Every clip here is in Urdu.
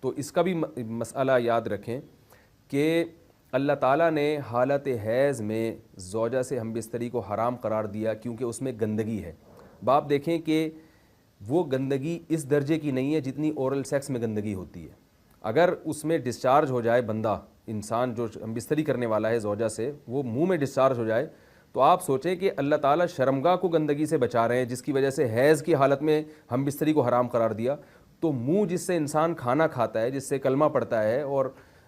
تو اس کا بھی مسئلہ یاد رکھیں کہ اللہ تعالیٰ نے حالت حیض میں زوجہ سے ہم بستری کو حرام قرار دیا کیونکہ اس میں گندگی ہے. باپ دیکھیں کہ وہ گندگی اس درجے کی نہیں ہے جتنی اورل سیکس میں گندگی ہوتی ہے. اگر اس میں ڈسچارج ہو جائے بندہ, انسان جو ہم بستری کرنے والا ہے زوجہ سے, وہ منہ میں ڈسچارج ہو جائے, تو آپ سوچیں کہ اللہ تعالیٰ شرمگاہ کو گندگی سے بچا رہے ہیں جس کی وجہ سے حیض کی حالت میں ہم بستری کو حرام قرار دیا. تو منہ جس سے انسان کھانا کھاتا ہے, جس سے کلمہ پڑھتا ہے, اور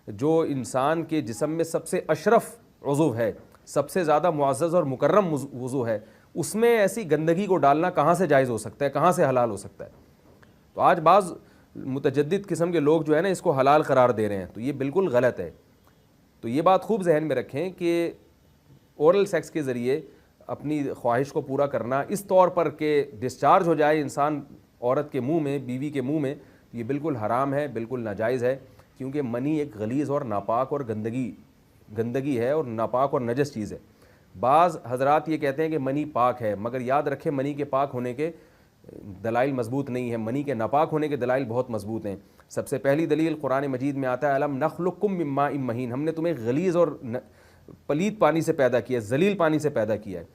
جو انسان کے جسم میں سب سے اشرف عضو ہے, سب سے زیادہ معزز اور مکرم عضو ہے, اس میں ایسی گندگی کو ڈالنا کہاں سے جائز ہو سکتا ہے, کہاں سے حلال ہو سکتا ہے؟ تو آج بعض متجدد قسم کے لوگ جو ہے نا اس کو حلال قرار دے رہے ہیں, تو یہ بالکل غلط ہے. تو یہ بات خوب ذہن میں رکھیں کہ اورل سیکس کے ذریعے اپنی خواہش کو پورا کرنا اس طور پر کہ ڈسچارج ہو جائے انسان عورت کے منہ میں, بیوی کے منہ میں, یہ بالکل حرام ہے, بالکل ناجائز ہے. کیونکہ منی ایک غلیظ اور ناپاک اور گندگی ہے اور ناپاک اور نجس چیز ہے. بعض حضرات یہ کہتے ہیں کہ منی پاک ہے, مگر یاد رکھیں منی کے پاک ہونے کے دلائل مضبوط نہیں ہیں, منی کے ناپاک ہونے کے دلائل بہت مضبوط ہیں. سب سے پہلی دلیل قرآن مجید میں آتا ہے الم نخلقکم من ماء مہین, ہم نے تمہیں غلیظ اور پلید پانی سے پیدا کیا ہے, ذلیل پانی سے پیدا کیا ہے.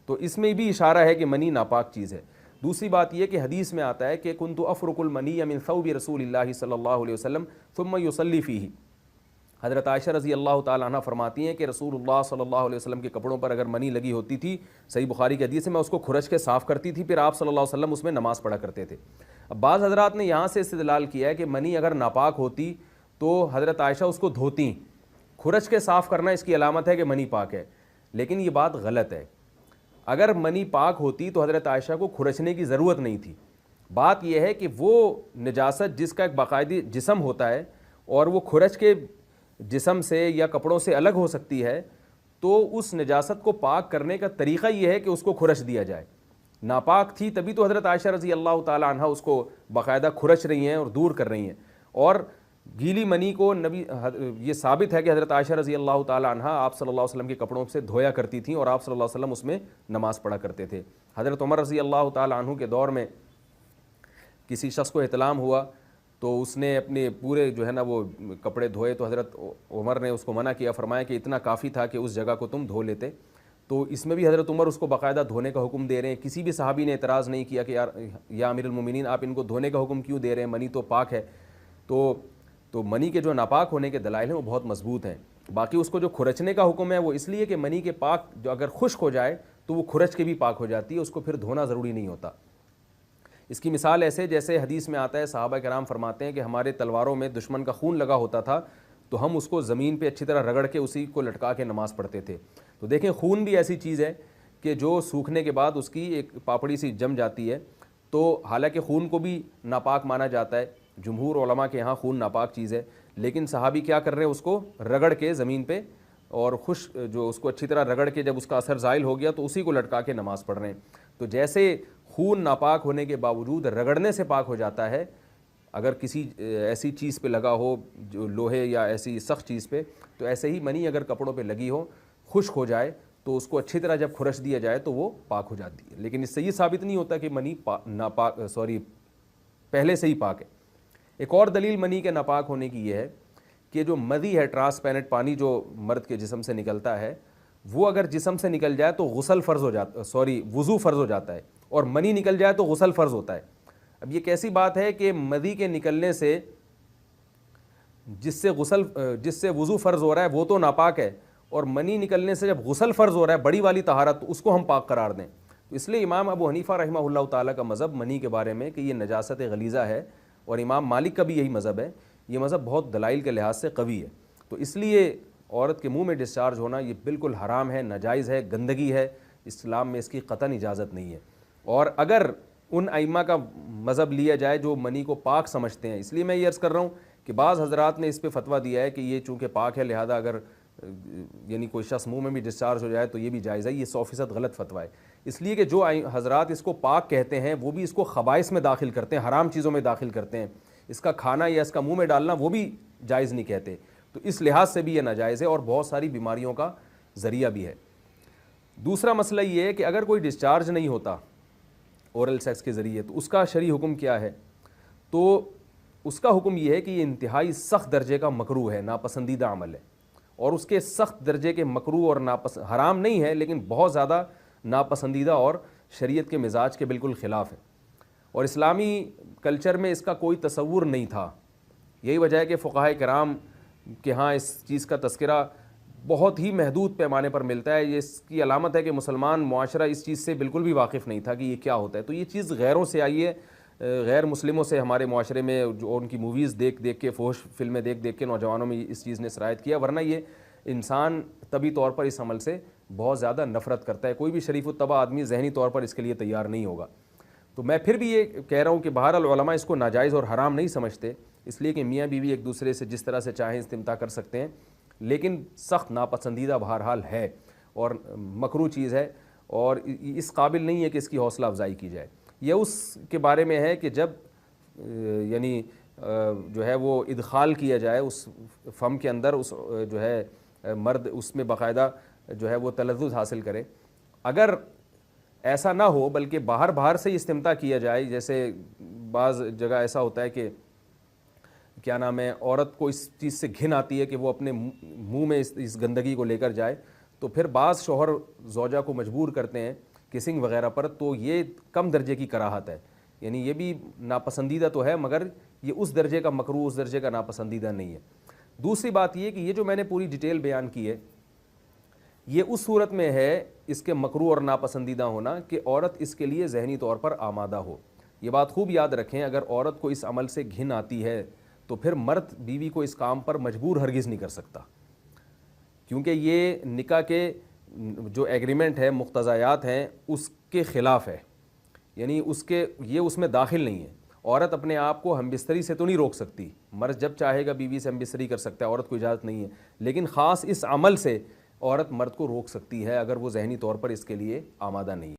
تو اس میں بھی اشارہ ہے کہ منی ناپاک چیز ہے. دوسری بات یہ کہ حدیث میں آتا ہے کہ کنت افرق المنی من ثوب رسول اللہ صلی اللہ علیہ وسلم ثم یصلی فیہ. حضرت عائشہ رضی اللہ تعالیٰ عنہ فرماتی ہیں کہ رسول اللہ صلی اللہ علیہ وسلم کے کپڑوں پر اگر منی لگی ہوتی تھی, صحیح بخاری کی حدیث ہے, میں اس کو کھرچ کے صاف کرتی تھی, پھر آپ صلی اللہ علیہ وسلم اس میں نماز پڑھا کرتے تھے. اب بعض حضرات نے یہاں سے استدلال کیا ہے کہ منی اگر ناپاک ہوتی تو حضرت عائشہ اس کو دھوتی, کھرچ کے صاف کرنا اس کی علامت ہے کہ منی پاک ہے. لیکن یہ بات غلط ہے. اگر منی پاک ہوتی تو حضرت عائشہ کو کھرچنے کی ضرورت نہیں تھی. بات یہ ہے کہ وہ نجاست جس کا ایک باقاعدی جسم ہوتا ہے اور وہ کھرچ کے جسم سے یا کپڑوں سے الگ ہو سکتی ہے, تو اس نجاست کو پاک کرنے کا طریقہ یہ ہے کہ اس کو کھرچ دیا جائے. ناپاک تھی تبھی تو حضرت عائشہ رضی اللہ تعالی عنہ اس کو باقاعدہ کھرچ رہی ہیں اور دور کر رہی ہیں. اور گیلی منی کو نبی, یہ ثابت ہے کہ حضرت عائشہ رضی اللہ تعالی عنہ آپ صلی اللہ علیہ وسلم کے کپڑوں سے دھویا کرتی تھیں اور آپ صلی اللہ علیہ وسلم اس میں نماز پڑھا کرتے تھے. حضرت عمر رضی اللہ تعالی عنہ کے دور میں کسی شخص کو احتلام ہوا تو اس نے اپنے پورے جو ہے نا وہ کپڑے دھوئے, تو حضرت عمر نے اس کو منع کیا, فرمایا کہ اتنا کافی تھا کہ اس جگہ کو تم دھو لیتے. تو اس میں بھی حضرت عمر اس کو باقاعدہ دھونے کا حکم دے رہے ہیں. کسی بھی صحابی نے اعتراض نہیں کیا کہ یا امیر المومنین آپ ان کو دھونے کا حکم کیوں دے رہے ہیں, منی تو پاک ہے. تو منی کے جو ناپاک ہونے کے دلائل ہیں وہ بہت مضبوط ہیں. باقی اس کو جو کھرچنے کا حکم ہے وہ اس لیے کہ منی کے پاک جو اگر خشک ہو جائے تو وہ کھرچ کے بھی پاک ہو جاتی ہے, اس کو پھر دھونا ضروری نہیں ہوتا. اس کی مثال ایسے جیسے حدیث میں آتا ہے, صحابہ کرام فرماتے ہیں کہ ہمارے تلواروں میں دشمن کا خون لگا ہوتا تھا تو ہم اس کو زمین پہ اچھی طرح رگڑ کے اسی کو لٹکا کے نماز پڑھتے تھے. تو دیکھیں خون بھی ایسی چیز ہے کہ جو سوکھنے کے بعد اس کی ایک پاپڑی سی جم جاتی ہے. تو حالانکہ خون کو بھی ناپاک مانا جاتا ہے, جمہور علماء کے ہاں خون ناپاک چیز ہے, لیکن صحابی کیا کر رہے ہیں, اس کو رگڑ کے زمین پہ اور جو اس کو اچھی طرح رگڑ کے جب اس کا اثر زائل ہو گیا تو اسی کو لٹکا کے نماز پڑھ رہے ہیں. تو جیسے خون ناپاک ہونے کے باوجود رگڑنے سے پاک ہو جاتا ہے اگر کسی ایسی چیز پہ لگا ہو جو لوہے یا ایسی سخت چیز پہ, تو ایسے ہی منی اگر کپڑوں پہ لگی ہو, خشک ہو جائے تو اس کو اچھی طرح جب کھرچ دیا جائے تو وہ پاک ہو جاتی ہے. لیکن اس سے یہ ثابت نہیں ہوتا کہ منی پہلے سے ہی پاک ہے. ایک اور دلیل منی کے ناپاک ہونے کی یہ ہے کہ جو مدی ہے, ٹرانسپیرنٹ پانی جو مرد کے جسم سے نکلتا ہے, وہ اگر جسم سے نکل جائے تو وضو فرض ہو جاتا ہے, اور منی نکل جائے تو غسل فرض ہوتا ہے. اب یہ کیسی بات ہے کہ مدی کے نکلنے سے جس سے وضو فرض ہو رہا ہے وہ تو ناپاک ہے, اور منی نکلنے سے جب غسل فرض ہو رہا ہے بڑی والی طہارت, تو اس کو ہم پاک قرار دیں. تو اس لیے امام ابو حنیفہ رحمہ اللہ تعالیٰ کا مذہب منی کے بارے میں کہ یہ نجاست غلیظہ ہے, اور امام مالک کا بھی یہی مذہب ہے. یہ مذہب بہت دلائل کے لحاظ سے قوی ہے. تو اس لیے عورت کے منہ میں ڈسچارج ہونا یہ بالکل حرام ہے, ناجائز ہے, گندگی ہے, اسلام میں اس کی قطعاً اجازت نہیں ہے. اور اگر ان ائمہ کا مذہب لیا جائے جو منی کو پاک سمجھتے ہیں, اس لیے میں یہ عرض کر رہا ہوں کہ بعض حضرات نے اس پہ فتویٰ دیا ہے کہ یہ چونکہ پاک ہے لہذا اگر یعنی کوئی شخص منہ میں بھی ڈسچارج ہو جائے تو یہ بھی جائز ہے. یہ 100% غلط فتویٰ ہے, اس لیے کہ جو حضرات اس کو پاک کہتے ہیں وہ بھی اس کو خبائث میں داخل کرتے ہیں, حرام چیزوں میں داخل کرتے ہیں. اس کا کھانا یا اس کا منہ میں ڈالنا وہ بھی جائز نہیں کہتے. تو اس لحاظ سے بھی یہ ناجائز ہے اور بہت ساری بیماریوں کا ذریعہ بھی ہے. دوسرا مسئلہ یہ ہے کہ اگر کوئی ڈسچارج نہیں ہوتا اورل سیکس کے ذریعے تو اس کا شرعی حکم کیا ہے. تو اس کا حکم یہ ہے کہ یہ انتہائی سخت درجے کا مکروہ ہے، ناپسندیدہ عمل ہے، اور اس کے سخت درجے کے مکروہ اور حرام نہیں ہے لیکن بہت زیادہ ناپسندیدہ اور شریعت کے مزاج کے بالکل خلاف ہے، اور اسلامی کلچر میں اس کا کوئی تصور نہیں تھا۔ یہی وجہ ہے کہ فقہائے کرام کے ہاں اس چیز کا تذکرہ بہت ہی محدود پیمانے پر ملتا ہے۔ یہ اس کی علامت ہے کہ مسلمان معاشرہ اس چیز سے بالکل بھی واقف نہیں تھا کہ یہ کیا ہوتا ہے۔ تو یہ چیز غیروں سے آئی ہے، غیر مسلموں سے ہمارے معاشرے میں، جو ان کی موویز دیکھ دیکھ کے، فحش فلمیں دیکھ دیکھ کے نوجوانوں میں اس چیز نے سرایت کیا، ورنہ یہ انسان طبی طور پر اس عمل سے بہت زیادہ نفرت کرتا ہے۔ کوئی بھی شریف الطبع آدمی ذہنی طور پر اس کے لیے تیار نہیں ہوگا۔ تو میں پھر بھی یہ کہہ رہا ہوں کہ بہرحال علماء اس کو ناجائز اور حرام نہیں سمجھتے، اس لیے کہ میاں بیوی ایک دوسرے سے جس طرح سے چاہیں استمتاع کر سکتے ہیں، لیکن سخت ناپسندیدہ بہرحال ہے اور مکروہ چیز ہے، اور اس قابل نہیں ہے کہ اس کی حوصلہ افزائی کی جائے۔ یہ اس کے بارے میں ہے کہ جب یعنی جو ہے وہ ادخال کیا جائے اس فم کے اندر، اس جو ہے مرد اس میں باقاعدہ جو ہے وہ تلذذ حاصل کرے۔ اگر ایسا نہ ہو بلکہ باہر سے ہی استمتاع کیا جائے، جیسے بعض جگہ ایسا ہوتا ہے کہ کیا نام ہے، عورت کو اس چیز سے گھن آتی ہے کہ وہ اپنے منہ میں اس گندگی کو لے کر جائے، تو پھر بعض شوہر زوجہ کو مجبور کرتے ہیں کسنگ وغیرہ پر، تو یہ کم درجے کی کراہت ہے، یعنی یہ بھی ناپسندیدہ تو ہے مگر یہ اس درجے کا مکروہ، اس درجے کا ناپسندیدہ نہیں ہے۔ دوسری بات یہ کہ یہ جو میں نے پوری ڈیٹیل بیان کی ہے، یہ اس صورت میں ہے اس کے مکروہ اور ناپسندیدہ ہونا کہ عورت اس کے لیے ذہنی طور پر آمادہ ہو۔ یہ بات خوب یاد رکھیں، اگر عورت کو اس عمل سے گھن آتی ہے تو پھر مرد بیوی کو اس کام پر مجبور ہرگز نہیں کر سکتا، کیونکہ یہ نکاح کے جو ایگریمنٹ ہے، مقتضیات ہیں، اس کے خلاف ہے، یعنی یہ اس میں داخل نہیں ہے۔ عورت اپنے آپ کو ہم بستری سے تو نہیں روک سکتی، مرد جب چاہے گا بیوی سے ہم بستری کر سکتا ہے، عورت کو اجازت نہیں ہے، لیکن خاص اس عمل سے عورت مرد کو روک سکتی ہے اگر وہ ذہنی طور پر اس کے لیے آمادہ نہیں ہے۔